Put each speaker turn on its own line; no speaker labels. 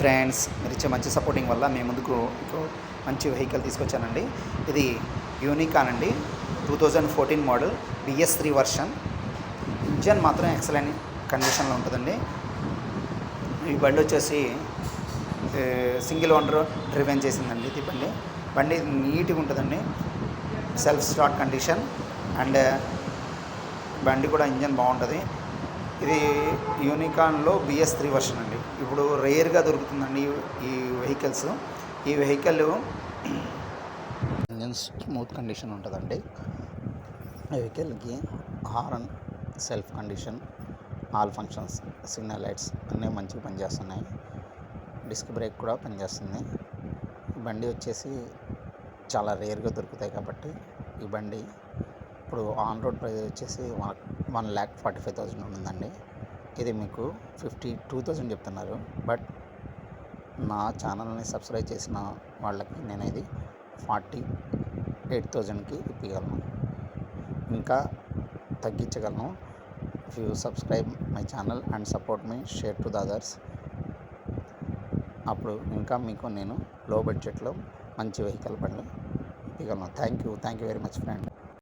Friends, మీరు ఇచ్చే మంచి సపోర్టింగ్ వల్ల మేము ముందుకు మంచి వెహికల్ తీసుకొచ్చానండి. ఇది యూనికాన్ అండి, 2014 మోడల్ BS3 వర్షన్. ఇంజన్ మాత్రం ఎక్సలెంట్ కండిషన్లో ఉంటుందండి. ఈ బండి వచ్చేసి సింగిల్ ఓనర్ డ్రివెన్ చేసిందండి. ఇది బండి నీట్గా ఉంటుందండి, సెల్ఫ్ స్టార్ట్ కండిషన్. అండ్ బండి కూడా ఇంజన్ బాగుంటుంది. ఇది యూనికాన్లో BS3 వర్షన్ అండి. ఇప్పుడు రేర్గా దొరుకుతుందండి ఈ వెహికల్స్. ఈ వెహికల్ ఇంజన్ స్మూత్ కండిషన్ ఉంటుందండి. ఈ వెహికల్కి horn, self condition, all functions, signal lights అన్నీ మంచిగా పనిచేస్తున్నాయి. డిస్క్ బ్రేక్ కూడా పనిచేస్తుంది. ఈ బండి వచ్చేసి చాలా రేర్గా దొరుకుతాయి కాబట్టి ఈ బండి ఇప్పుడు ఆన్ రోడ్ ప్రైస్ వచ్చేసి 1,45,000 ఉందండి. ఇది మీకు 52,000 చెప్తున్నారు. బట్ నా ఛానల్ని సబ్స్క్రైబ్ చేసిన వాళ్ళకి నేను ఇది 48,000కి ఇప్పగలను. ఇంకా తగ్గించగలను. If you subscribe my channel and support me, share to the others. అప్పుడు ఇంకా మీకు నేను లో బడ్జెట్లో మంచి వెహికల్ బండి ఇప్పగలను. Thank you very much friend.